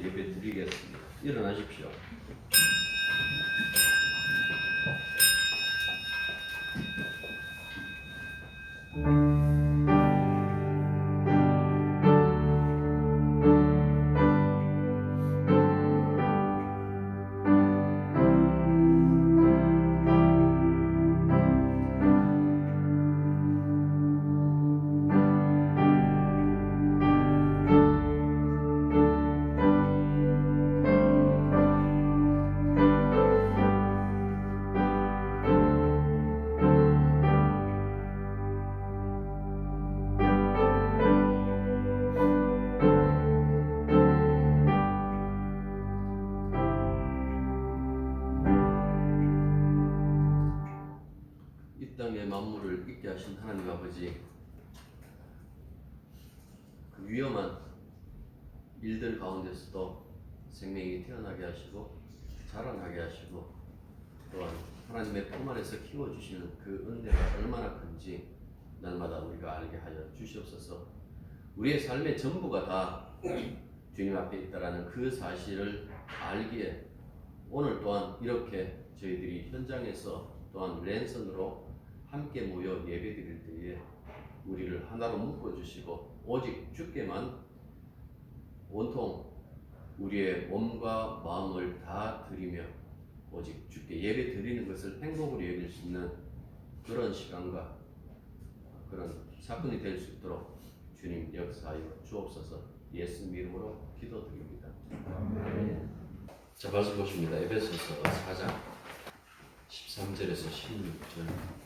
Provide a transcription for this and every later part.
예배 드리겠습니다. 일어나십시오. 땅의 만물을 있게 하신 하나님 아버지, 그 위험한 일들 가운데서도 생명이 태어나게 하시고 자라나게 하시고 또한 하나님의 품 안에서 키워주시는 그 은혜가 얼마나 큰지 날마다 우리가 알게 하여 주시옵소서. 우리의 삶의 전부가 다 주님 앞에 있다라는 그 사실을 알기에 오늘 또한 이렇게 저희들이 현장에서 또한 랜선으로 함께 모여 예배드릴 때에 우리를 하나로 묶어주시고 오직 주께만 온통 우리의 몸과 마음을 다 드리며 오직 주께 예배 드리는 것을 행복으로 여길 수 있는 그런 시간과 그런 사건이 될 수 있도록 주님 역사하여 주옵소서. 예수님 이름으로 기도드립니다. 자, 말씀 보십니다. 에베소서 4장 13절에서 16절.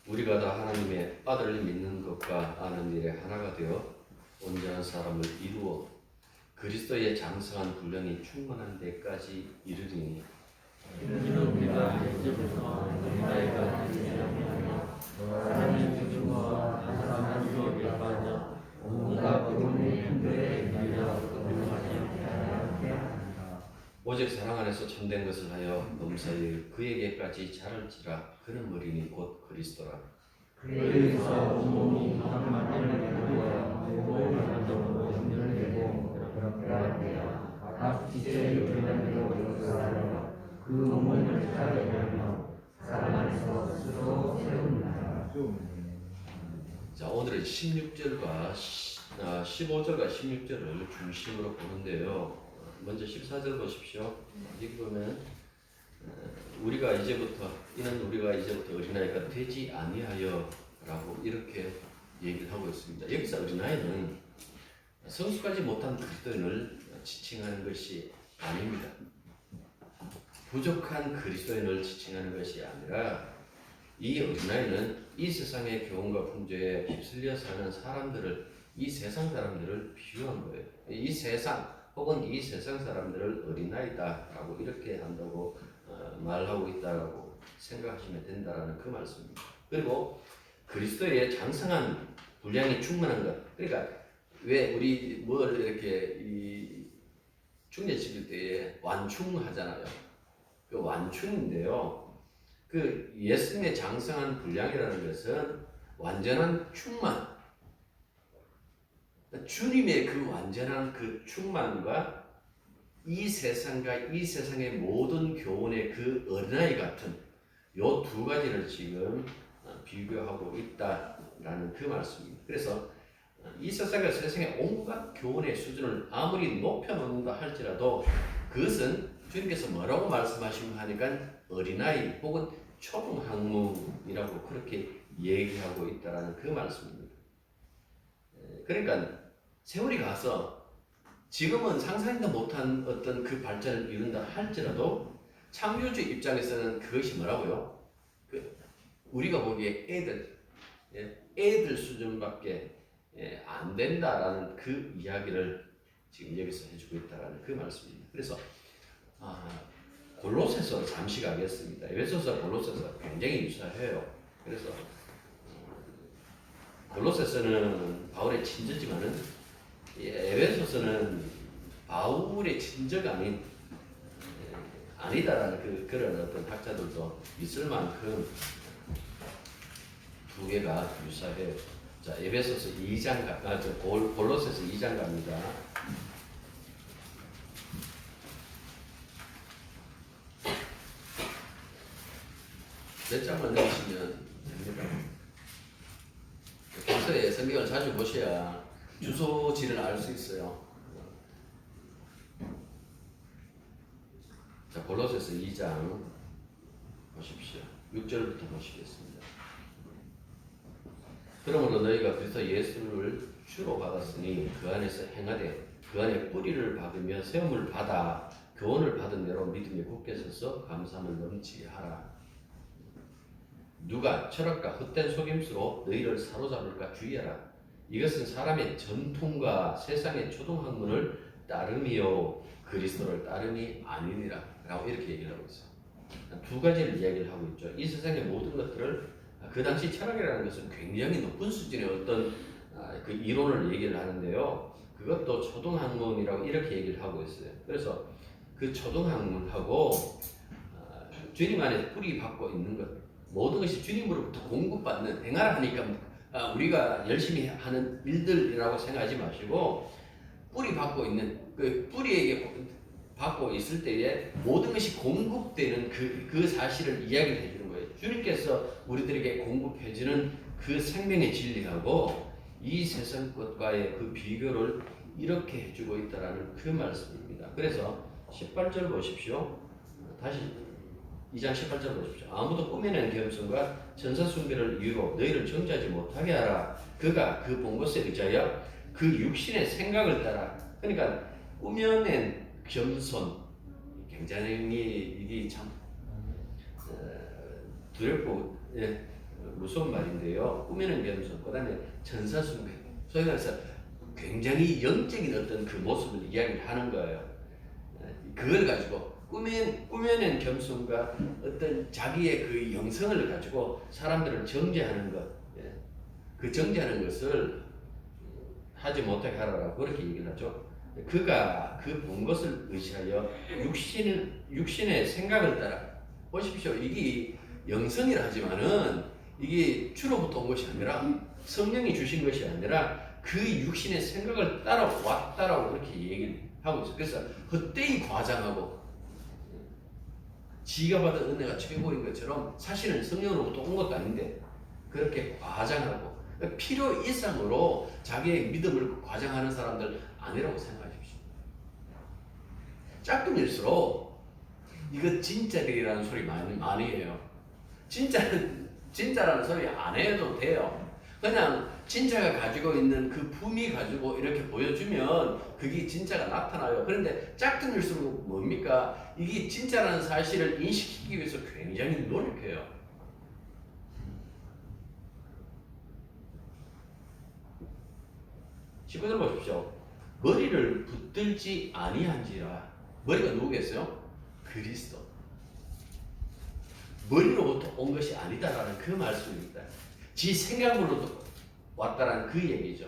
우리가 다 하나님의 아들을 믿는 것과 아는 일에 하나가 되어 온전한 사람을 이루어 그리스도의 장성한 분량이 충만한 데까지 이르리니 이는 우리가 이제부터 우리가 지내며 하나님 주와 하나님 주에 빠져 온갖 고문의 힘들에 밀려 오직 사랑 안에서 참된 것을 하여 범사에 그에게까지 자랄지라. 그는 머리니 곧 그리스도라. 그에게서 온몸이 한 만들을 이루어 몸을 만들고 연결되고 그렇게 각 지체의 교단으로 역사하여 그 몸을 자르며 사랑 안에서 스스로 세웁니다. 자, 오늘은 16절과 15절과 16절을 중심으로 보는데요. 먼저 14절 보십시오. 여기 보면 우리가 이제부터 어린아이가 되지 아니하여라고 이렇게 얘기를 하고 있습니다. 여기서 어린아이는 성숙하지 못한 그리스도인을 지칭하는 것이 아닙니다. 부족한 그리스도인을 지칭하는 것이 아니라 이 어린아이는 이 세상의 교훈과 풍조에 휩쓸려 사는 사람들을, 이 세상 사람들을 비유한 거예요. 이 세상 혹은 이 세상 사람들을 어린아이다라고 이렇게 한다고 말하고 있다라고 생각하시면 된다라는 그 말씀입니다. 그리고 그리스도의 장성한 분량이 충만한 것. 그러니까 왜 우리 뭘 이렇게 이 중재 지킬 때에 완충하잖아요. 그 완충인데요. 그 예수님의 장성한 분량이라는 것은 완전한 충만. 주님의 그 완전한 그 충만과 이 세상과 이 세상의 모든 교훈의 그 어린아이 같은 요 두 가지를 지금 비교하고 있다라는 그 말씀입니다. 그래서 이 세상과 세상의 온갖 교훈의 수준을 아무리 높여놓는다 할지라도 그것은 주님께서 뭐라고 말씀하시면 하니까 어린아이 혹은 초등학문이라고 그렇게 얘기하고 있다라는 그 말씀입니다. 그러니까 세월이 가서 지금은 상상도 못한 어떤 그 발전을 이룬다 할지라도 창조주 입장에서는 그것이 뭐라고요? 우리가 보기에 애들 수준밖에 안 된다라는 그 이야기를 지금 여기서 해주고 있다라는 그 말씀입니다. 그래서 골로새서 잠시 가겠습니다. 에베소서 골로새서 굉장히 유사해요. 그래서 골로새서는 바울의 친저지만은 에베소서는 바울의 친저가 아니다라는 그런 어떤 학자들도 있을 만큼 두 개가 유사해요. 자, 에베소서 2장 골로새서 2장 갑니다. 몇 장만 넣으시면 됩니다. 평소에 성경을 자주 보셔야 주소지를 알 수 있어요. 자, 골로새서 2장 보십시오. 6절부터 보시겠습니다. 그러므로 너희가 그리스도 예수를 주로 받았으니 그 안에서 행하되 그 안에 뿌리를 박으며 세움을 받아 교훈을 받은 대로 믿음에 굳게 서서 감사함을 넘치게 하라. 누가 철학과 헛된 속임수로 너희를 사로잡을까 주의하라. 이것은 사람의 전통과 세상의 초등학문을 따름이요 그리스도를 따름이 아니니라 라고 이렇게 얘기를 하고 있어요. 두 가지를 이야기를 하고 있죠. 이 세상의 모든 것들을 그 당시 철학이라는 것은 굉장히 높은 수준의 어떤 그 이론을 얘기를 하는데요. 그것도 초등학문이라고 이렇게 얘기를 하고 있어요. 그래서 그 초등학문하고 주님 안에 뿌리 받고 있는 것, 모든 것이 주님으로부터 공급받는 행하라 하니까 우리가 열심히 하는 일들이라고 생각하지 마시고 뿌리 받고 있는 그 뿌리에게 받고 있을 때에 모든 것이 공급되는 그 사실을 이야기를 해주는 거예요. 주님께서 우리들에게 공급해주는 그 생명의 진리하고 이 세상 것과의 그 비교를 이렇게 해주고 있다라는 그 말씀입니다. 그래서 18절 보십시오. 다시 2장 18절 보십시오. 아무도 꾸며낸 겸손과 천사 숭배를 이유로 너희를 정죄하지 못하게 하라. 그가 그 본 것에 의하여 그 육신의 생각을 따라. 그러니까 꾸며낸 겸손, 굉장히 이게 참 두렵고 무서운 말인데요. 꾸며낸 겸손, 그 다음에 천사 숭배. 소위 말해서 굉장히 영적인 어떤 그 모습을 이야기를 하는 거예요. 그걸 가지고 꾸며낸 겸손과 어떤 자기의 그 영성을 가지고 사람들을 정죄하는 것, 그 정죄하는 것을 하지 못하게 하라고 그렇게 얘기를 하죠. 그가 그 본 것을 의지하여 육신의 생각을 따라. 보십시오. 이게 영성이라 하지만은 이게 주로부터 온 것이 아니라 성령이 주신 것이 아니라 그 육신의 생각을 따라왔다라고 그렇게 얘기를 하고 있어요. 그래서 헛되이 과장하고 지가 받은 은혜가 최고인 것처럼 사실은 성령으로부터 온 것도 아닌데 그렇게 과장하고 필요 이상으로 자기의 믿음을 과장하는 사람들 아니라고 생각하십시오. 짝꿍일수록 이거 진짜들이라는 소리 많이 해요. 진짜라는 소리 안 해도 돼요. 그냥 진짜가 가지고 있는 그 품위 가지고 이렇게 보여주면 그게 진짜가 나타나요. 그런데 짝퉁일수록 뭡니까? 이게 진짜라는 사실을 인식시키기 위해서 굉장히 노력해요. 시부들 보십시오. 머리를 붙들지 아니한지라. 머리가 누구겠어요? 그리스도. 머리로부터 온 것이 아니다라는 그 말씀입니다. 지 생각으로부터 왔다라는 그 얘기죠.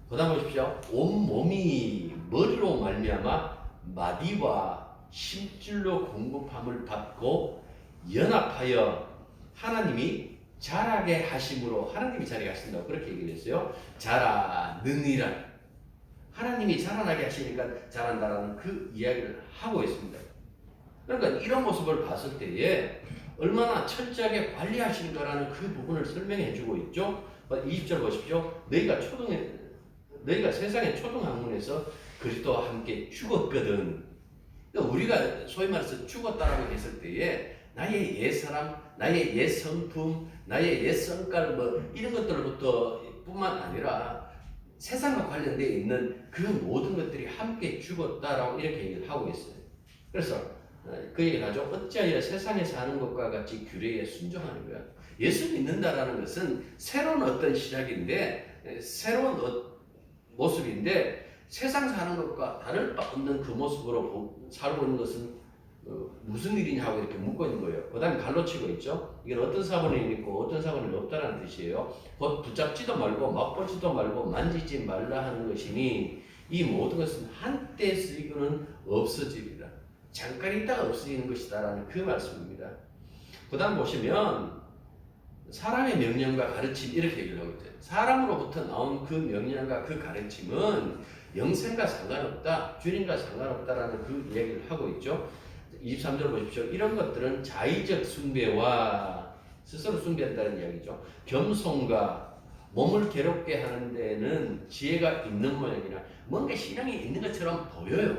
보다 보십시오. 온 몸이 머리로 말미암아 마디와 힘줄로 공급함을 받고 연합하여 하나님이 자라게 하심으로 하나님이 자라게 하신다고 그렇게 얘기를 했어요. 자라느니라. 하나님이 자라나게 하시니까 자란다라는 그 이야기를 하고 있습니다. 그러니까 이런 모습을 봤을 때에 얼마나 철저하게 관리하시는가라는 그 부분을 설명해 주고 있죠. 20절 보십시오. 너희가 세상의 초등학문에서 그리스도와 함께 죽었거든. 그러니까 우리가 소위 말해서 죽었다라고 했을 때에 나의 옛사람, 나의 옛 성품, 나의 옛 성깔 이런 것들부터 뿐만 아니라 세상과 관련되어 있는 그 모든 것들이 함께 죽었다라고 이렇게 얘기를 하고 있어요. 그래서 그 얘기를 하죠. 어찌하여 세상에 사는 것과 같이 규례에 순종하는 거야. 예수 믿는다라는 것은 새로운 어떤 시작인데 새로운 모습인데 세상 사는 것과 다를 바 없는 그 모습으로 살고 있는 것은 무슨 일이냐 하고 이렇게 묻고 있는 거예요. 그 다음에 갈로치고 있죠. 이건 어떤 사본이 있고 어떤 사본이 없다는 뜻이에요. 곧 붙잡지도 말고 맛보지도 말고 만지지 말라 하는 것이니 이 모든 것은 한때 쓰이고는 없어집니다. 잠깐 있다가 없어지는 것이다라는 그 말씀입니다. 그 다음 보시면 사람의 명령과 가르침 이렇게 얘기를 하고 있죠. 사람으로부터 나온 그 명령과 그 가르침은 영생과 상관없다, 주님과 상관없다라는 그 이야기를 하고 있죠. 23절 보십시오. 이런 것들은 자의적 숭배와 스스로 숭배한다는 이야기죠. 겸손과 몸을 괴롭게 하는 데는 지혜가 있는 모양이라 뭔가 신앙이 있는 것처럼 보여요.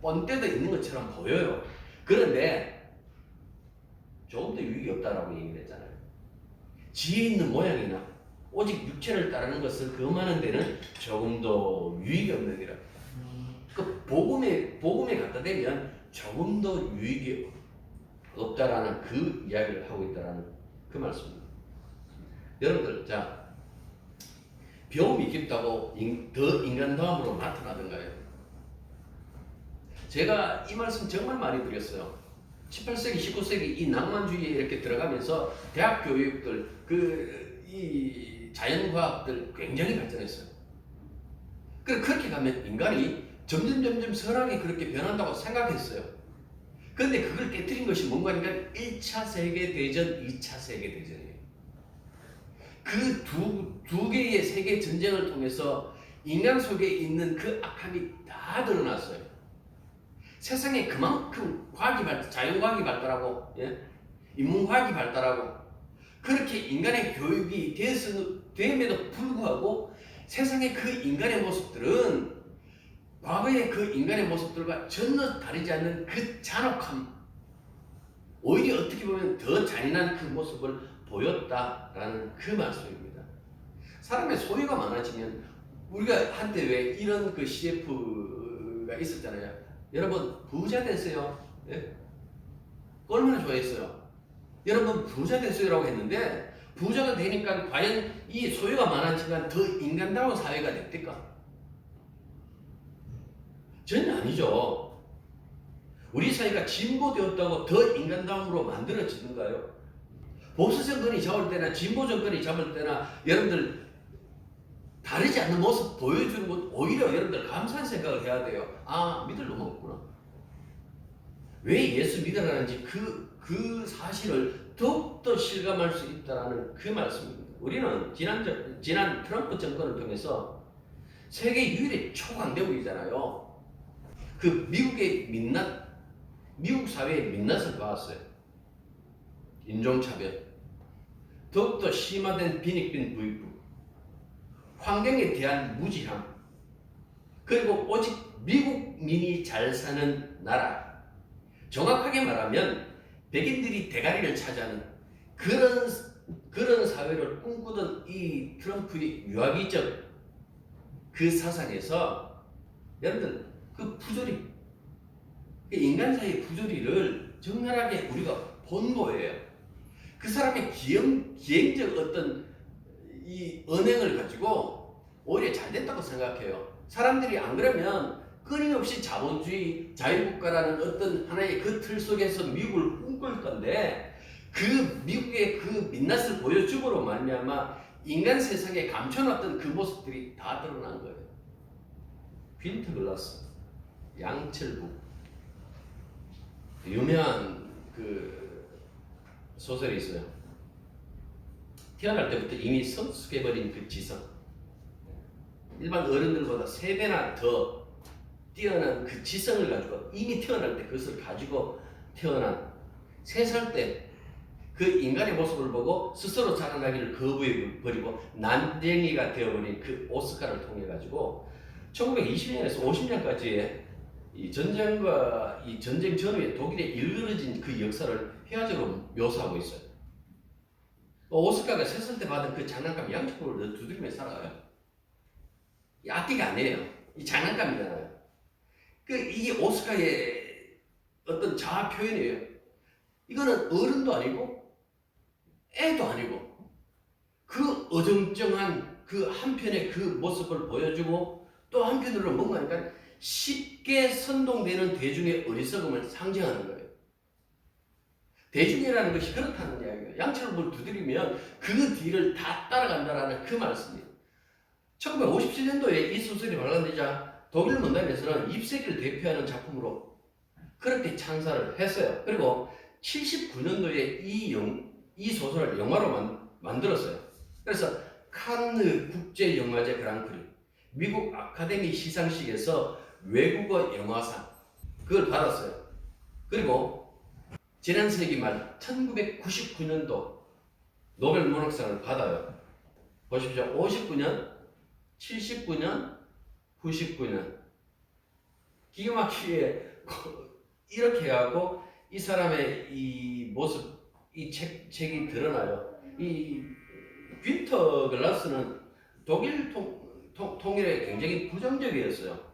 뻔때도 있는 것처럼 보여요. 그런데 조금 더 유익이 없다라고 얘기를 했잖아요. 지혜 있는 모양이나 오직 육체를 따르는 것을 금하는 데는 조금 더 유익이 없는 이라. 그 복음에 갖다 대면 조금 더 유익이 없다라는 그 이야기를 하고 있다라는 그 말씀입니다. 여러분들, 자, 배움이 깊다고 더 인간다움으로 나타나던가요? 제가 이 말씀 정말 많이 드렸어요. 18세기, 19세기 이 낭만주의에 이렇게 들어가면서 대학 교육들, 이 자연과학들 굉장히 발전했어요. 그렇게 가면 인간이 점점 선하게 그렇게 변한다고 생각했어요. 그런데 그걸 깨뜨린 것이 뭔가 하니까 1차 세계대전, 2차 세계대전이에요. 그 두 개의 세계 전쟁을 통해서 인간 속에 있는 그 악함이 다 드러났어요. 세상에 그만큼 자연과학이 발달하고, 인문과학이 발달하고, 그렇게 인간의 교육이 됨에도 불구하고 세상의 그 인간의 모습들은 과거의 그 인간의 모습들과 전혀 다르지 않는 그 잔혹함, 오히려 어떻게 보면 더 잔인한 그 모습을 보였다라는 그 말씀입니다. 사람의 소유가 많아지면 우리가 한때 왜 이런 그 CF가 있었잖아요. 여러분 부자 됐어요. 예? 얼마나 좋아했어요. 여러분 부자 됐어요라고 했는데 부자가 되니까 과연 이 소유가 많아지면 더 인간다운 사회가 됐을까? 전혀 아니죠. 우리 사회가 진보되었다고 더 인간다움으로 만들어지는가요? 보수 정권이 잡을 때나 진보 정권이 잡을 때나 여러분들 다르지 않는 모습 보여주는 것 오히려 여러분들 감사한 생각을 해야 돼요. 아, 믿을 놈 없구나. 왜 예수 믿으라는지 그 사실을 더욱더 실감할 수 있다는 그 말씀입니다. 우리는 지난 트럼프 정권을 통해서 세계 유일의 초강대국이잖아요. 그 미국 사회의 민낯을 봐왔어요. 인종차별, 더욱더 심화된 빈익빈 부익부, 환경에 대한 무지함, 그리고 오직 미국민이 잘 사는 나라, 정확하게 말하면 백인들이 대가리를 차지하는 그런 사회를 꿈꾸던 이 트럼프의 유아기적 그 사상에서 여러분들 그 부조리, 인간 사이의 부조리를 적나라하게 우리가 본 거예요. 그 사람의 기행적 어떤 이 언행을 가지고 오히려 잘 됐다고 생각해요. 사람들이 안 그러면 끊임없이 자본주의, 자유국가라는 어떤 하나의 그 틀 속에서 미국을 꿈꿀 건데 그 미국의 그 민낯을 보여줌으로 말미암아 인간 세상에 감춰놨던 그 모습들이 다 드러난 거예요. 빈트글라스, 양철북, 유명한 그 소설이 있어요. 태어날 때부터 이미 성숙해버린 그 지성, 일반 어른들보다 3배나 더 뛰어난 그 지성을 가지고 이미 태어날 때 그것을 가지고 태어난 3살 때 그 인간의 모습을 보고 스스로 자라나기를 거부해버리고 난쟁이가 되어버린 그 오스카를 통해 가지고 1920년에서 50년까지의 이 전쟁과 이 전쟁 전후에 독일에 일그러진 그 역사를 회화적으로 묘사하고 있어요. 오스카가 3살 때 받은 그 장난감 양쪽으로 두드리며 살아가요. 이 악기가 아니에요. 이 장난감이잖아요. 이게 오스카의 어떤 자아 표현이에요. 이거는 어른도 아니고 애도 아니고 그 어정쩡한 그 한편의 그 모습을 보여주고 또 한편으로 뭔가 하니까 쉽게 선동되는 대중의 어리석음을 상징하는 거예요. 대중이라는 것이 그렇다는 이야기예요. 양처럼 뭘 두드리면 그 뒤를 다 따라간다라는 그 말씀이에요. 1957년도에 이 소설이 발간되자 독일 문단에서는 20세기를 대표하는 작품으로 그렇게 창사를 했어요. 그리고 79년도에 이 소설을 영화로 만들었어요. 그래서 칸느 국제영화제 그랑프리, 미국 아카데미 시상식에서 외국어 영화상 그걸 받았어요. 그리고 지난 세기 말 1999년도 노벨 문학상을 받아요. 보십시오. 59년, 79년, 99년. 기가 막히게 이렇게 하고 이 사람의 이 모습, 이 책이 드러나요. 이 윈터 글라스는 독일 통일에 굉장히 부정적이었어요.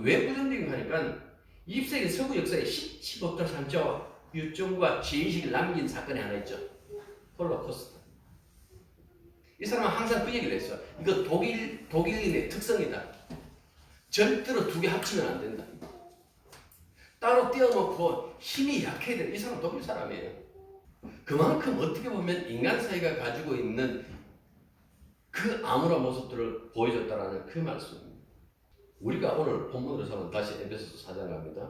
왜 부정적인가 하니까 20세기 서구 역사에 시치법도 상처 유증과 지의식을 남긴 사건이 하나 있죠. 홀로코스트. 이 사람은 항상 그 얘기를 했어요. 이거 독일인의 특성이다. 절대로 두 개 합치면 안 된다. 따로 떼어놓고 힘이 약해야 돼. 이 사람은 독일 사람이에요. 그만큼 어떻게 보면 인간 사회가 가지고 있는 그 암울한 모습들을 보여줬다라는 그 말씀입니다. 우리가 오늘 본문으로 서는 다시 에베소서 4장 갑니다.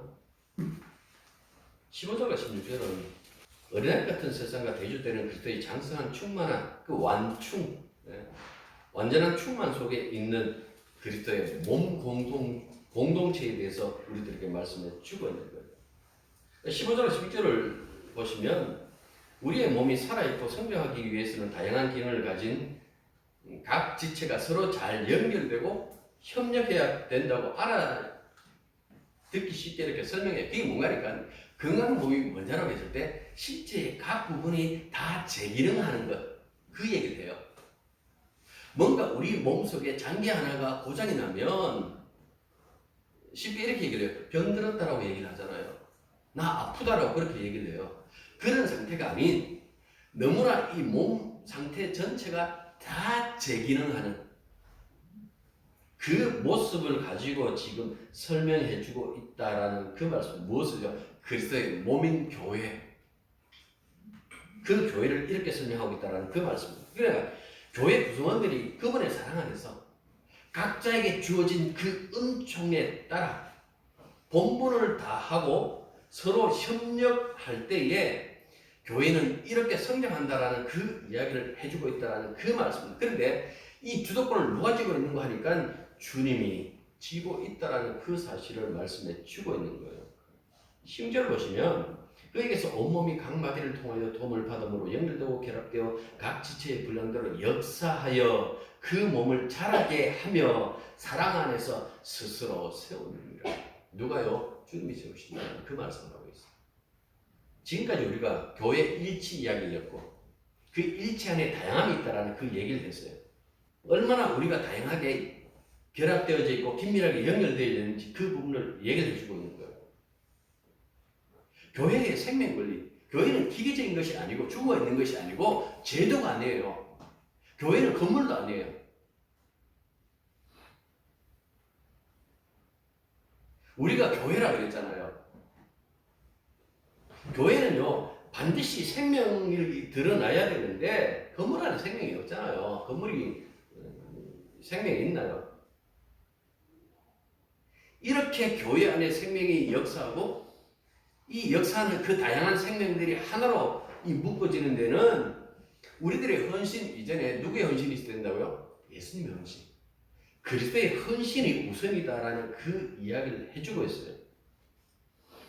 15절과 16절은 어린아이 같은 세상과 대조되는 그리스도의 장성한 충만한 그 완충, 완전한 충만 속에 있는 그리스도의 몸 공동체에 대해서 우리들에게 말씀해 주고 있는 거예요. 15절과 16절을 보시면 우리의 몸이 살아있고 성장하기 위해서는 다양한 기능을 가진 각 지체가 서로 잘 연결되고 협력해야 된다고 듣기 쉽게 이렇게 설명해요. 그게 뭔가니까 건강한 몸이 뭔지라고 했을 때 실제의 각 부분이 다 재기능하는 것, 그 얘기를 해요. 뭔가 우리 몸속에 장기 하나가 고장이 나면 쉽게 이렇게 얘기를 해요. 병들었다라고 얘기를 하잖아요. 나 아프다라고 그렇게 얘기를 해요. 그런 상태가 아닌 너무나 이 몸 상태 전체가 다 재기능하는 그 모습을 가지고 지금 설명해주고 있다라는 그 말씀. 무엇을요? 그리스도의 몸인 교회. 그 교회를 이렇게 설명하고 있다라는 그 말씀입니다. 그러니까 교회 구성원들이 그분의 사랑 안에서 각자에게 주어진 그 은총에 따라 본분을 다하고 서로 협력할 때에 교회는 이렇게 성장한다라는 그 이야기를 해주고 있다라는 그 말씀입니다. 그런데 이 주도권을 누가 쥐고 있는 거 하니까 주님이 쥐고 있다라는 그 사실을 말씀해 주고 있는 거예요. 10절 보시면 그에게서 온몸이 각 마디를 통하여 도움을 받음으로 연결되고 결합되어 각 지체의 분량대로 역사하여 그 몸을 자라게 하며 사랑 안에서 스스로 세우느니라. 누가요? 주님이 세우신다는 그 말씀을 하고 있어요. 지금까지 우리가 교회 일치 이야기를 했고 그 일치 안에 다양함이 있다는 그 얘기를 했어요. 얼마나 우리가 다양하게 결합되어져 있고 긴밀하게 연결되어 있는지 그 부분을 얘기를 해주고 있는 거예요. 교회의 생명 권리, 교회는 기계적인 것이 아니고 죽어 있는 것이 아니고 제도가 아니에요. 교회는 건물도 아니에요. 우리가 교회라 그랬잖아요. 교회는요 반드시 생명이 드러나야 되는데 건물 안에 생명이 없잖아요. 건물이 생명이 있나요? 이렇게 교회 안에 생명이 역사하고 이 역사하는 그 다양한 생명들이 하나로 묶어지는 데는 우리들의 헌신 이전에 누구의 헌신이 있어야 된다고요? 예수님의 헌신. 그리스도의 헌신이 우선이다라는 그 이야기를 해주고 있어요.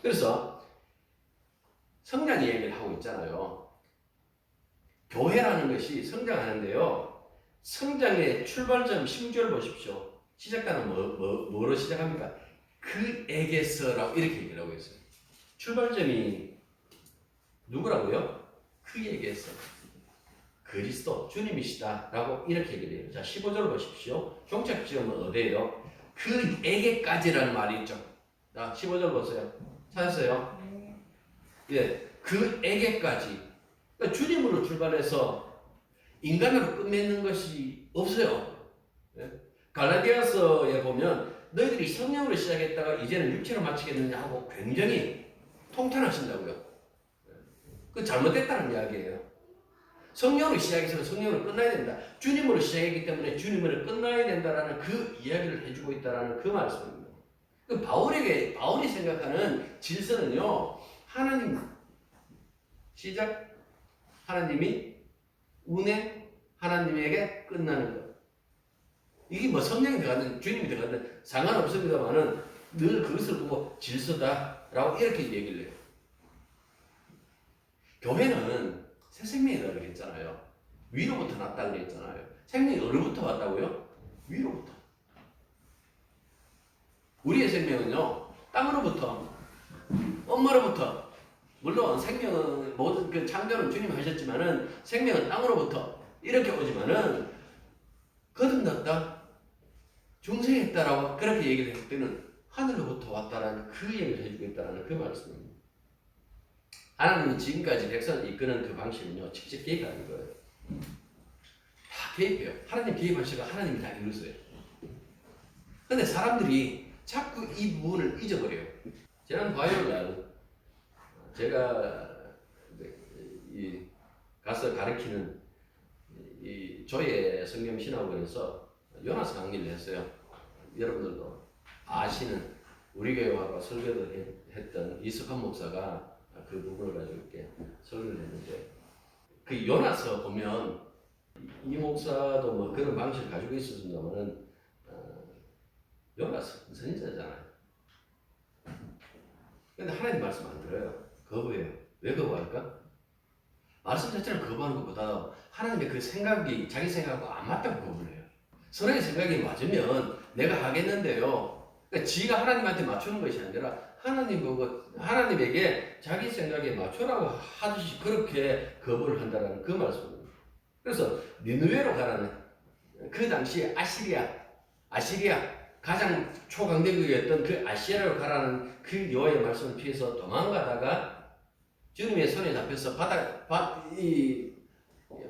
그래서 성장 이야기를 하고 있잖아요. 교회라는 것이 성장하는데요. 성장의 출발점 10절 보십시오. 시작단은 뭐로 시작합니까? 그에게서라고 이렇게 얘기를 하고 있어요. 출발점이 누구라고요? 그에게서. 그리스도 주님이시다라고 이렇게 얘기를 해요. 자, 15절 보십시오. 종착지점은 어디예요? 그에게까지라는 말이 있죠. 자, 15절 보세요. 찾았어요? 예, 그에게까지. 그러니까 주님으로 출발해서 인간으로 끝맺는 것이 없어요. 예? 갈라디아서에 보면 너희들이 성령으로 시작했다가 이제는 육체로 마치겠느냐 하고 굉장히 통탄하신다고요. 그 잘못됐다는 이야기예요. 성령으로 시작해서 성령으로 끝나야 된다. 주님으로 시작했기 때문에 주님으로 끝나야 된다라는 그 이야기를 해주고 있다라는 그 말씀입니다. 그 바울이 생각하는 질서는요, 하나님 시작, 하나님이 운행, 하나님에게 끝나는 것. 이게 뭐 성령이 들어가든 주님이 들어가든 상관없습니다만은 늘 그것을 보고 질서다라고 이렇게 얘기를 해요. 교회는 새 생명이라고 그랬잖아요. 위로부터 났다고 그랬잖아요. 생명이 어디부터 왔다고요? 위로부터. 우리의 생명은요, 땅으로부터, 엄마로부터. 물론 생명은 모든 그 창조는 주님 하셨지만은 생명은 땅으로부터 이렇게 오지만은 거듭났다, 중생했다라고 그렇게 얘기를 했을 때는 하늘로부터 왔다라는 그 얘기를 해주고 있다라는 그 말씀입니다. 하나님이 지금까지 백성을 이끄는 그 방식은요, 직접 개입하는 거예요. 다 개입해요. 하나님 개입하시고 하나님이 다 이루세요. 근데 사람들이 자꾸 이 부분을 잊어버려요. 지난 화요일날 제가 가서 가르치는 이 조예 성경신학원에서 요나스 강의를 했어요. 여러분들도 아시는 우리 교회 와서 설교를 했던 이석환 목사가 그 부분을 가지고 이렇게 설교를 했는데, 그 요나서 보면 이 목사도 뭐 그런 방식을 가지고 있었습니다만은 요나서 선지자잖아요. 근데 하나님 말씀 안 들어요. 거부해요. 왜 거부할까? 말씀 자체를 거부하는 것보다 하나님의 그 생각이 자기 생각하고 안 맞다고 거부를 해요. 서로의 생각이 맞으면 내가 하겠는데요. 그러니까 지가 하나님한테 맞추는 것이 아니라 하나님 보고 하나님에게 자기 생각에 맞추라고 하듯이 그렇게 거부를 한다는 그 말씀입니다. 그래서 니느웨로 가라는 그 당시 아시리아 가장 초강대국이었던 그 아시리아로 가라는 그 여호와의 말씀을 피해서 도망가다가 주님의 손에 잡혀서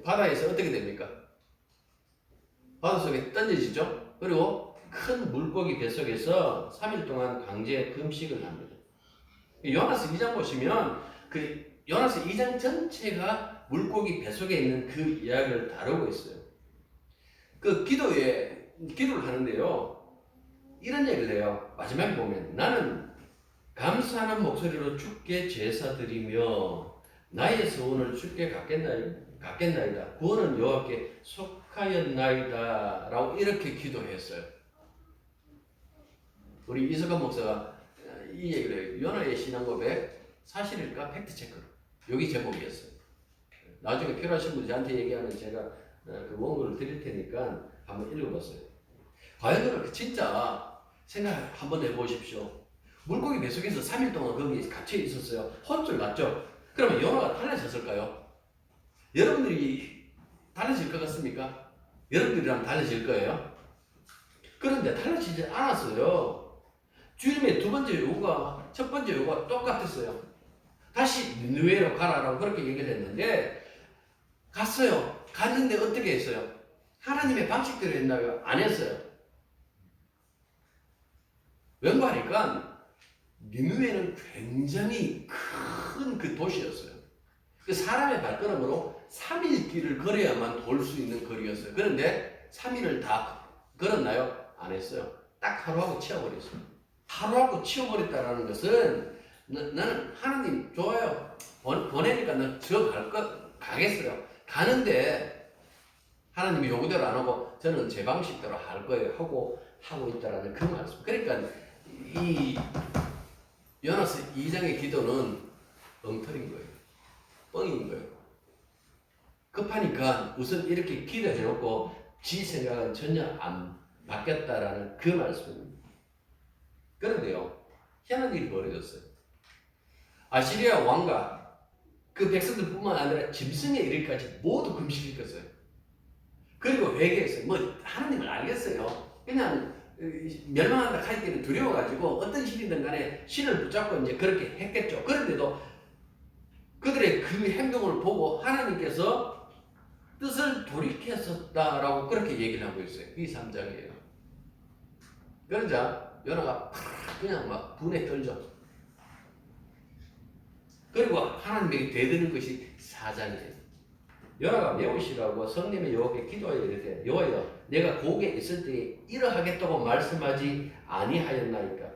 바다에서 어떻게 됩니까? 바다 속에 던져지죠. 그리고 큰 물고기 뱃속에서 3일 동안 강제 금식을 합니다. 요나스 2장 보시면 그 요나스 2장 전체가 물고기 뱃속에 있는 그 이야기를 다루고 있어요. 그 기도를 하는데요, 이런 얘기를 해요. 마지막에 보면 나는 감사하는 목소리로 주께 제사 드리며 나의 소원을 주께 갖겠나이다. 구원은 여호와께 속하였나이다 라고 이렇게 기도했어요. 우리 이석환 목사가 이 얘기를 해요. 요나의 신앙 고백 사실일까? 팩트체크로. 여기 제목이었어요. 나중에 필요하신 분 저한테 얘기하면 제가 그 원고를 드릴 테니까 한번 읽어봤어요. 과연 진짜 생각 한번 해보십시오. 물고기 뱃속에서 3일 동안 거기 갇혀 있었어요. 혼쭐 났죠? 그러면 요나가 달라졌을까요? 여러분들이 달라질 것 같습니까? 여러분들이랑 달라질 거예요? 그런데 달라지지 않았어요. 주님의 첫 번째 요구가 똑같았어요. 다시 니느웨로 가라라고 그렇게 얘기를 했는데 갔어요. 갔는데 어떻게 했어요? 하나님의 방식대로 했나요? 안 했어요. 왠가하니까 니느웨는 굉장히 큰 그 도시였어요. 그 사람의 발걸음으로 3일 길을 걸어야만 돌 수 있는 거리였어요. 그런데 3일을 다 걸었나요? 안 했어요. 딱 하루하고 치워버렸어요. 하루하고 치워버렸다는 것은 나는 하나님 좋아요. 보내니까 나 가겠어요. 가는데 하나님이 요구대로 안 하고 저는 제 방식대로 할 거예요 하고 있다라는 그 말씀. 그러니까 이 요나스 2장의 기도는 엉터리인 거예요. 뻥인 거예요. 급하니까 우선 이렇게 기도해놓고 지 생각은 전혀 안 바뀌었다라는 그 말씀입니다. 그런데요, 희한한 일이 벌어졌어요. 아시리아 왕과 그 백성들뿐만 아니라 짐승에 이르기까지 모두 금식시켰어요. 그리고 회개했어요. 뭐 하나님을 알겠어요. 그냥 멸망한다 할 때는 두려워가지고 어떤 신이든 간에 신을 붙잡고 이제 그렇게 했겠죠. 그런데도 그들의 그 행동을 보고 하나님께서 뜻을 돌이켰었다라고 그렇게 얘기를 하고 있어요. 이 3장이에요. 그러자 요나가 그냥 막 분에 떨죠. 그리고 하나님에게 되드는 것이 4장이에요. 요나가 매우 싫어하고 성님의 여호와께 기도하여 이르되 여호와여 내가 고국에 있을 때에 이러하겠다고 말씀하지 아니하였나이까.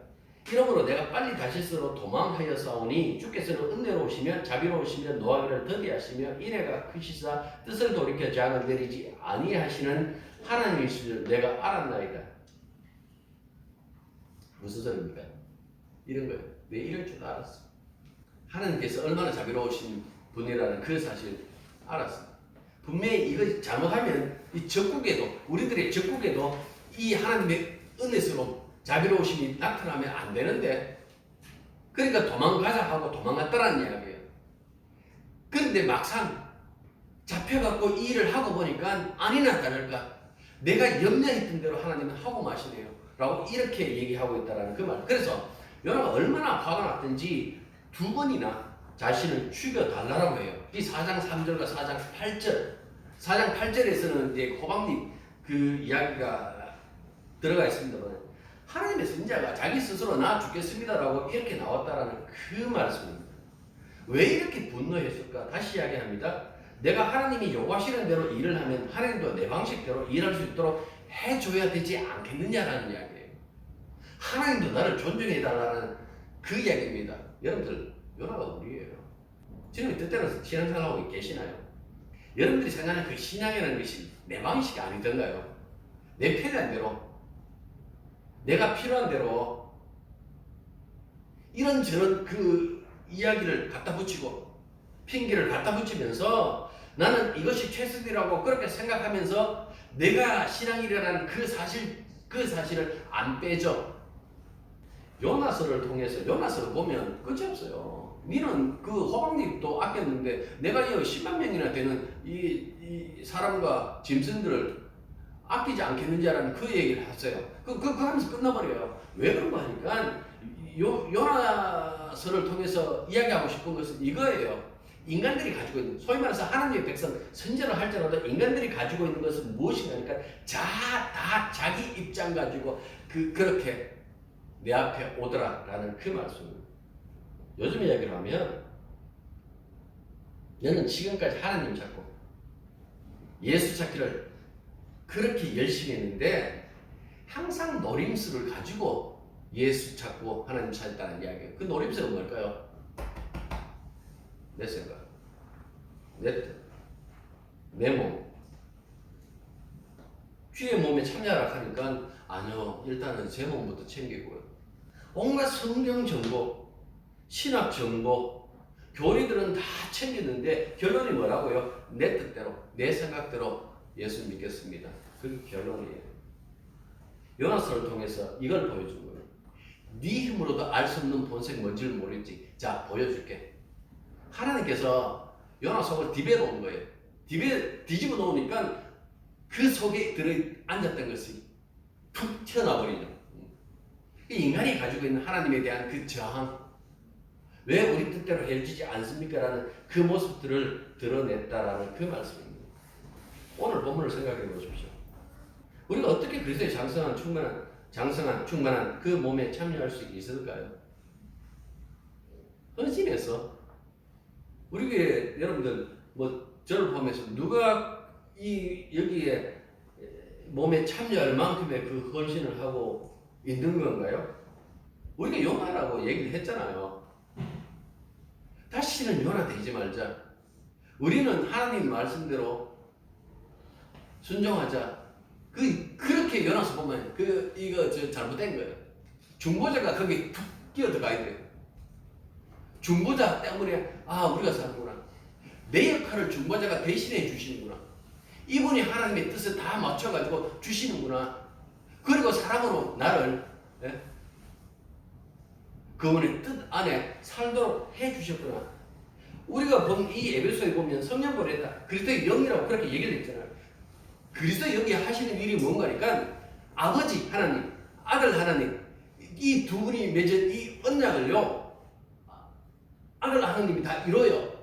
이러므로 내가 빨리 다시스로 도망하였사오니 주께서는 은혜로우시며 자비로우시며 노하기를 더디하시며 인애가 크시사 뜻을 돌이켜 재앙을 내리지 아니하시는 하나님이시를 내가 알았나이다. 무슨 소리입니까? 이런 거예요. 왜 이럴 줄 알았어? 하나님께서 얼마나 자비로우신 분이라는 그 사실 알았어. 분명히 이거 잘못하면 이 적국에도 우리들의 적국에도 이 하나님의 은혜스러운 자비로우심이 나타나면 안 되는데 그러니까 도망가자 하고 도망갔다라는 이야기예요. 그런데 막상 잡혀갖고 이 일을 하고 보니까 아니나 다를까 내가 염려했던 대로 하나님은 하고 마시네요 라고 이렇게 얘기하고 있다는 그 말. 그래서 요나가 얼마나 화가 났든지 2번이나 자신을 죽여달라고 해요. 이 4장 3절과 4장 8절 4장 8절에서는 이제 호박잎 그 이야기가 들어가 있습니다만 하나님의 선지자가 자기 스스로 나 죽겠습니다라고 이렇게 나왔다라는 그 말씀입니다. 왜 이렇게 분노했을까? 다시 이야기합니다. 내가 하나님이 요구하시는 대로 일을 하면 하나님도 내 방식대로 일할 수 있도록 해줘야 되지 않겠느냐라는 이야기예요. 하나님도 나를 존중해달라는 그 이야기입니다. 여러분들 요나가 우리예요. 주님의 뜻대로 신앙생활하고 계시나요? 여러분들이 생각하는 그 신앙이라는 것이 내 방식이 아니던가요? 내 편한 대로 내가 필요한 대로 이런저런 그 이야기를 갖다 붙이고 핑계를 갖다 붙이면서 나는 이것이 최선이라고 그렇게 생각하면서 내가 신앙이라는 그 사실을 안 빼죠. 요나서를 통해서 요나서를 보면 끝이 없어요. 니는 그 호박잎도 아꼈는데 내가 이 10만 명이나 되는 이 사람과 짐승들을 아끼지 않겠는지라는 그 얘기를 했어요. 그거 하면서 끝나버려요. 왜 그런가 하니까 요나서를 통해서 이야기하고 싶은 것은 이거예요. 인간들이 가지고 있는, 소위 말해서 하나님의 백성 선지자를 할지라도 인간들이 가지고 있는 것은 무엇인가 하니까 다 자기 입장 가지고 그렇게 내 앞에 오더라라는 그 말씀입니다. 요즘 이야기를 하면 너는 지금까지 하나님 찾고 예수 찾기를 그렇게 열심히 했는데 항상 노림수를 가지고 예수 찾고 하나님 찾았다는 이야기예요. 그 노림수는 뭘까요? 내 생각, 내 뜻, 내 몸. 주의 몸에 참여하라 하니까 아니요, 일단은 제 몸부터 챙기고요. 온갖 성경 정보, 신학 정보, 교리들은 다 챙겼는데 결론이 뭐라고요? 내 뜻대로, 내 생각대로 예수 믿겠습니다. 그게 결론이에요. 요나서를 통해서 이걸 보여준 거예요. 네 힘으로도 알 수 없는 본색이 뭔지를 모르겠지. 자, 보여줄게. 하나님께서 요나 속을 디베로 온 거예요. 뒤집어 놓으니까 그 속에 들어 앉았던 것이 툭 튀어나버리죠. 인간이 가지고 있는 하나님에 대한 그 저항, 왜 우리 뜻대로 해주지 않습니까? 라는 그 모습들을 드러냈다라는 그 말씀입니다. 오늘 본문을 생각해 보십시오. 우리가 어떻게 그리스도의 장성한 충만한 그 몸에 참여할 수 있을까요? 헌신해서 우리 교회 여러분들 저를 포함해서 누가 여기에 몸에 참여할 만큼의 그 헌신을 하고 있는 건가요? 우리가 요나라고 얘기를 했잖아요. 다시는 요나 되지 말자. 우리는 하나님 말씀대로 순종하자. 그렇게 요나서 보면 이거 잘못된 거예요. 중보자가 거기 툭 끼어들어가야 돼요. 중보자 때문에 우리가 사는구나. 내 역할을 중보자가 대신해 주시는구나. 이분이 하나님의 뜻을 다 맞춰가지고 주시는구나. 그리고 사랑으로 나를 그분의 뜻 안에 살도록 해주셨구나. 우리가 본 이 에베소에 보면 성령보를 했다. 그리스도의 영이라고 그렇게 얘기를 했잖아요. 그리스도의 영이 하시는 일이 뭔가니까 아버지 하나님, 아들 하나님, 이 두 분이 맺은 이 언약을요, 아들 하나님이 다 이뤄요.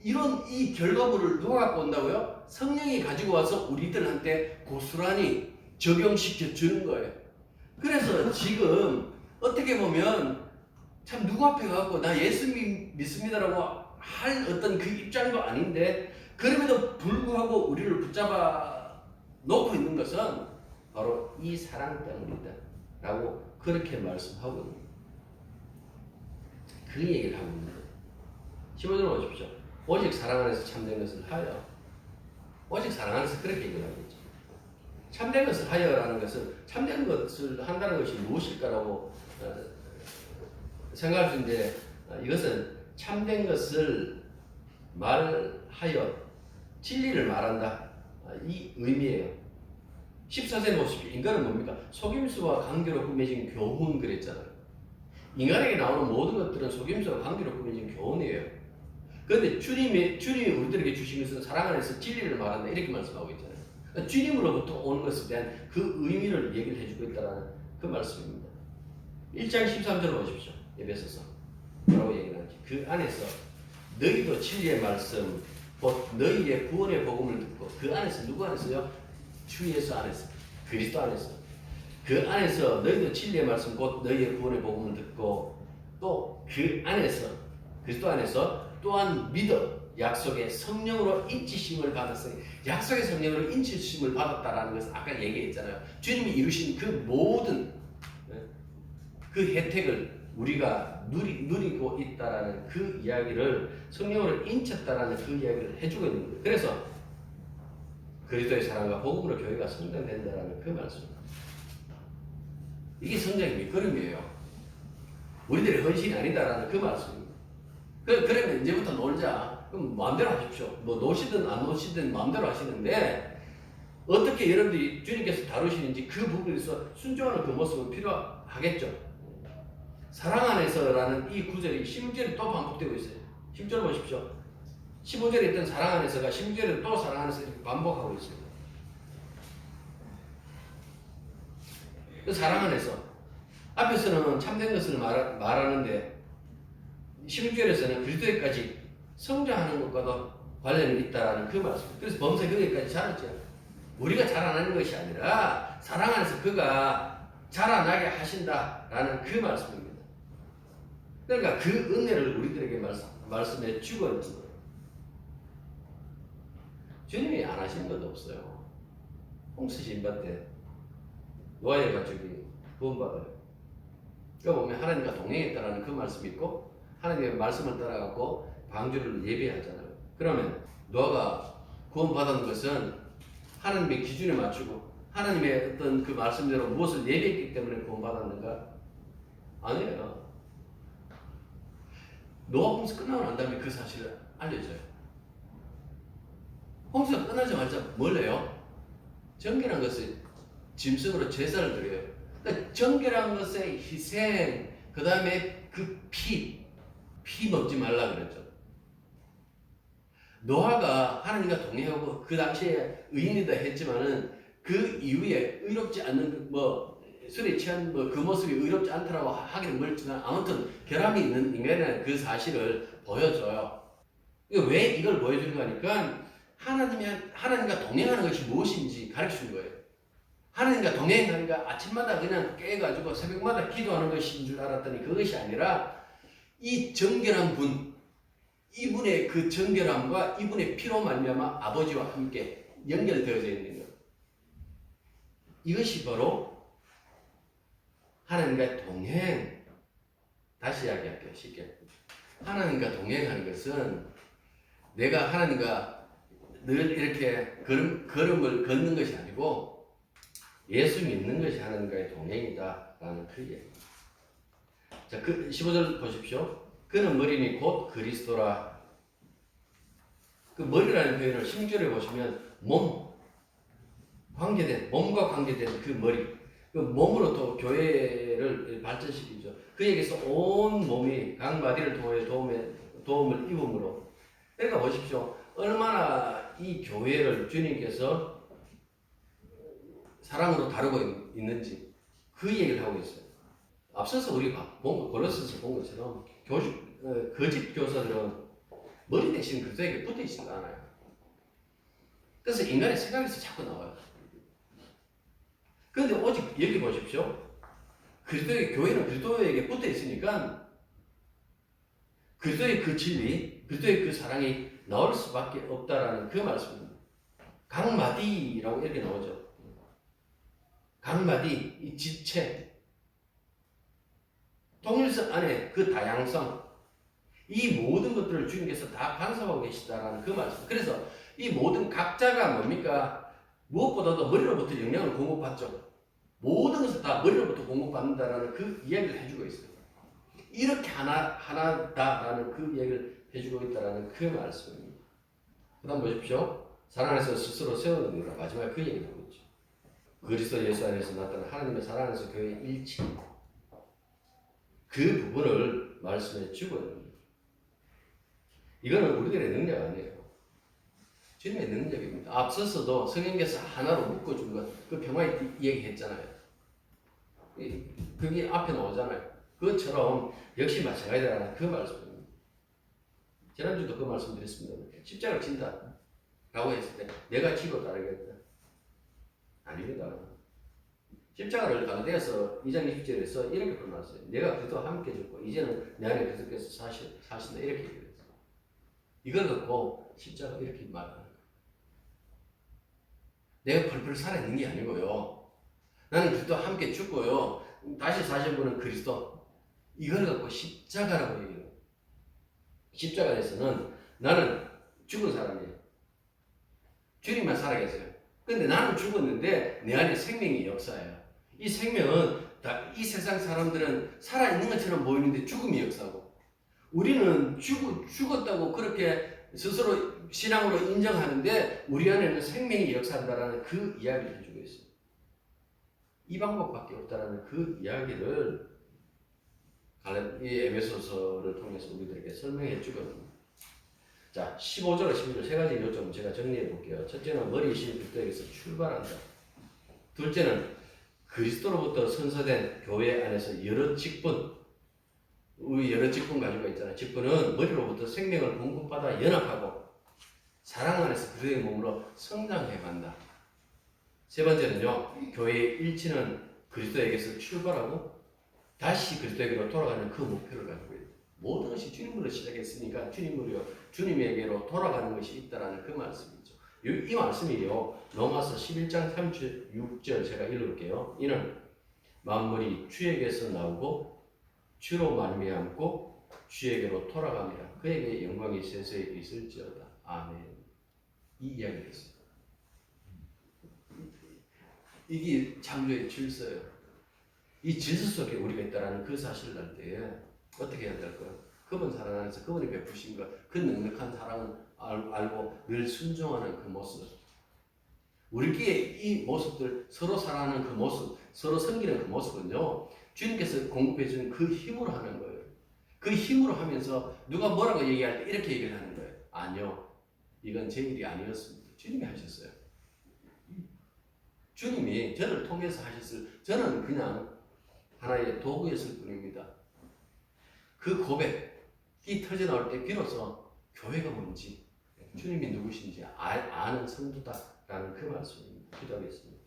이런 이 결과물을 누가 갖고 온다고요? 성령이 가지고 와서 우리들한테 고스란히 적용시켜 주는 거예요. 그래서 지금 어떻게 보면 참 누구 앞에 가고 나 예수 믿습니다라고 할 어떤 그 입장도 아닌데 그럼에도 불구하고 우리를 붙잡아 놓고 있는 것은 바로 이 사랑 때문이다 라고 그렇게 말씀하고 있는 거예요. 그 얘기를 하고 있는 거예요. 15절 보십시오. 오직 사랑 안에서 참된 것을 하여. 오직 사랑 안에서 그렇게 얘기를 하고 있죠. 참된 것을 하여라는 것은 참된 것을 한다는 것이 무엇일까라고 생각할 수 있는데 이것은 참된 것을 말하여 진리를 말한다. 이 의미예요. 14세 보십시오. 인간은 뭡니까? 속임수와 관계로 꾸며진 교훈 그랬잖아요. 인간에게 나오는 모든 것들은 속임수와 관계로 꾸며진 교훈이에요. 그런데 주님이 우리들에게 주신 것은 사랑 안에서 진리를 말한다 이렇게 말씀하고 있잖아요. 그러니까 주님으로부터 오는 것에 대한 그 의미를 얘기를 해주고 있다는 그 말씀입니다. 1장 13절을 보십시오. 에베소서 뭐라고 얘기를 하는지. 그 안에서 너희도 진리의 말씀 곧 너희의 구원의 복음을 듣고 그 안에서 누구 안에서요? 주 예수 안에서 그리스도 안에서 그 안에서 너희도 진리의 말씀 곧 너희의 구원의 복음을 듣고 또 그 안에서 그리스도 안에서 또한 믿어 약속의 성령으로 인치심을 받았으니 약속의 성령으로 인치심을 받았다라는 것은 아까 얘기했잖아요. 주님이 이루신 그 모든 그 혜택을 우리가 누리고 있다라는 그 이야기를 성령으로 인쳤다라는 그 이야기를 해주고 있는 거예요. 그래서 그리스도의 사랑과 복음으로 교회가 성장된다라는 그 말씀입니다. 이게 성장의 밑거름이에요. 우리들의 헌신이 아니다라는 그 말씀입니다. 그러면 이제부터 놀자. 그럼 마음대로 하십시오. 뭐 노시든 안 노시든 마음대로 하시는데 어떻게 여러분들이 주님께서 다루시는지 그 부분에서 순종하는 그 모습은 필요하겠죠. 사랑 안에서라는 이 구절이 16절에 또 반복되고 있어요. 10절 보십시오. 15절에 있던 사랑 안에서가 16절에 또 사랑 안에서 이렇게 반복하고 있어요. 그 사랑 안에서 앞에서는 참된 것을 말하는데 16절에서는 그리스도에까지 성장하는 것과도 관련이 있다라는 그 말씀. 그래서 범사에 거기까지 자랐죠. 우리가 자라나는 것이 아니라 사랑 안에서 그가 자라나게 하신다라는 그 말씀입니다. 그러니까 그 은혜를 우리들에게 말씀해 주고 있는 거예요. 주님이 안 하시는 것도 없어요. 홍수 신바 때 노아의 가족이 구원받아요. 그러니까 보면 하나님과 동행했다라는 그 말씀이 있고 하나님의 말씀을 따라가고 방주를 예배하잖아요. 그러면 노아가 구원받은 것은 하나님의 기준에 맞추고 하나님의 어떤 그 말씀대로 무엇을 예배했기 때문에 구원받았는가? 아니에요. 노아 홍수 끝나고 난 다음에 그 사실을 알려줘요. 홍수가 끝나자마자 뭘 해요? 정결한 것을 짐승으로 제사를 드려요. 그러니까 정결한 것의 희생, 그 다음에 그 피 먹지 말라 그랬죠. 노아가 하나님과 동행하고 그 당시에 의인이다 했지만은 그 이후에 의롭지 않는 술에 취한 그 모습이 의롭지 않다라고 하기는 멀지만 아무튼 결함이 있는 인간이라는 그 사실을 보여줘요. 왜 이걸 보여주는 거니까 하나님과 동행하는 것이 무엇인지 가르치는 거예요. 하나님과 동행하니까 아침마다 그냥 깨가지고 새벽마다 기도하는 것인 줄 알았더니 그것이 아니라 이 정결한 분, 이분의 그 정결함과 이분의 피로 말미암아 아버지와 함께 연결되어져 있는 것. 이것이 바로 하나님과 동행. 다시 이야기할게요. 쉽게. 하나님과 동행하는 것은 내가 하나님과 늘 이렇게 걸음을 걷는 것이 아니고 예수 믿는 것이 하나님과의 동행이다라는 그 얘기. 자, 그 15절 보십시오. 그는 머리니 곧 그리스도라. 그 머리라는 표현을 16절에 보시면 몸과 관계된 그 머리. 그 몸으로 또 교회를 발전시키죠. 그에게서 온 몸이 각 마디를 통해 도움을 입음으로. 그러니까 보십시오. 얼마나 이 교회를 주님께서 사랑으로 다루고 있는지 그 얘기를 하고 있어요. 앞서서 우리가 골로새서 본 것처럼 거짓 교사들은 머리 대신 그리스도에게 붙어 있지가 않아요. 그래서 인간의 생각에서 자꾸 나와요. 그런데 오직 여기 보십시오. 교회는 그리스도에게 붙어 있으니까 그리스도의 그 진리, 그리스도의 그 사랑이 나올 수밖에 없다라는 그 말씀입니다. 각마디라고 이렇게 나오죠. 각마디, 이 지체, 통일성 안에 그 다양성, 이 모든 것들을 주님께서 다 간섭하고 계시다라는 그 말씀. 그래서 이 모든 각자가 뭡니까? 무엇보다도 머리로부터 영향을 공급받죠. 모든 것을 다 머리로부터 공급받는다라는 그 이야기를 해주고 있어요. 이렇게 하나다라는 그 이야기를 해주고 있다라는 그 말씀입니다. 그 다음 보십시오. 사랑 안에서 스스로 세우는 거라 마지막에 그 얘기 나오고 있죠. 그리스도 예수 안에서 나타난 하나님의 사랑 안에서 교회의 일치, 그 부분을 말씀해 주고 있는 거예요. 이거는 우리들의 능력 아니에요. 주님의 능력입니다. 앞서서도 성령께서 하나로 묶어준 것, 그 평화의 얘기했잖아요. 그게 앞에 나오잖아요. 그것처럼 역시 마찬가지라는 그 말씀입니다. 지난주도 그 말씀 드렸습니다. 십자가를 진다 라고 했을 때 내가 지고 따르겠다. 아닙니다. 십자가를 갈라디아서 2장 20절에서 이렇게 표현했어요. 내가 그리스도와 함께 죽고 이제는 내 안에 그리스도께서 사신다 이렇게 얘기했어요. 이걸 갖고 십자가 이렇게 말하는 거예요. 내가 펄펄 살아있는 게 아니고요. 나는 그리스도와 함께 죽고요. 다시 사신 분은 그리스도. 이걸 갖고 십자가라고 얘기해요. 십자가에서는 나는 죽은 사람이에요. 주님만 살아계세요. 근데 나는 죽었는데 내 안에 생명이 역사해요. 이 생명은 이 세상 사람들은 살아있는 것처럼 보이는데 죽음이 역사고, 우리는 죽었다고 그렇게 스스로 신앙으로 인정하는데 우리 안에는 생명이 역사한다라는 그 이야기를 해주고 있어요. 이 방법밖에 없다라는 그 이야기를 이 에베소서를 통해서 우리들에게 설명해 주거든요. 자, 15절과 16절 세 가지 요점 제가 정리해 볼게요. 첫째는 머리이신 그리스도에게서 출발한다. 둘째는 그리스도로부터 선서된 교회 안에서 여러 직분, 우리 여러 직분 가지고 있잖아요. 직분은 머리로부터 생명을 공급받아 연합하고 사랑 안에서 그리스도의 몸으로 성장해 간다. 세 번째는요, 교회의 일치는 그리스도에게서 출발하고 다시 그리스도에게로 돌아가는 그 목표를 가지고 있다. 모든 것이 주님으로 시작했으니까 주님에게로 돌아가는 것이 있다라는 그 말씀이죠. 이 말씀이요, 로마서 11장 36절 제가 읽을게요. 이는 만물이 주에게서 나오고 주로 말미암고 주에게로 돌아갑니다. 그에게 영광이 세세히 있을지어다. 아멘. 이 이야기를 했어요. 이게 창조의 질서예요. 이 질서 속에 우리가 있다라는 그 사실을 알 때에 어떻게 해야 될까요? 그분 사랑 안에서 그분이 베푸신 것, 그 넉넉한 사랑을 알고 늘 순종하는 그 모습, 우리끼리 이 모습들, 서로 사랑하는 그 모습, 서로 섬기는 그 모습은요, 주님께서 공급해 주는 그 힘으로 하는 거예요. 그 힘으로 하면서 누가 뭐라고 얘기할 때 이렇게 얘기를 하는 거예요. 아니요, 이건 제 일이 아니었습니다. 주님이 하셨어요. 주님이 저를 통해서 하셨을, 저는 그냥 하나의 도구였을 뿐입니다. 그 고백이 터져나올 때 비로소 교회가 뭔지, 주님이 누구신지 아는 성도다라는 그 말씀입니다. 기도하겠습니다.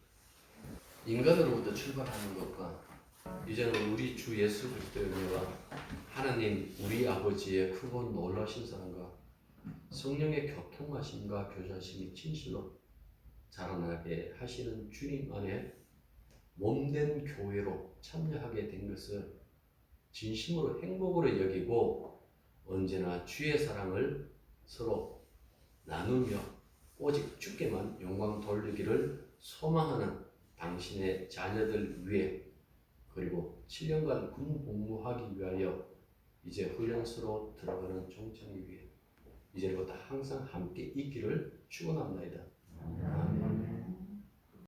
인간으로부터 출발하는 것과 이제는 우리 주 예수 그리스도의 은혜와 하나님 우리 아버지의 크고 놀라신 사랑과 성령의 교통하심과 교제하심이 진실로 자라나게 하시는 주님 안에 몸된 교회로 참여하게 된 것을 진심으로 행복으로 여기고 언제나 주의 사랑을 서로 나누며 오직 주께만 영광 돌리기를 소망하는 당신의 자녀들 위해, 그리고 7년간 군 복무하기 위하여 이제 훈련소로 들어가는 종착이 위해 이제부터 항상 함께 있기를 축원합니다. 아멘.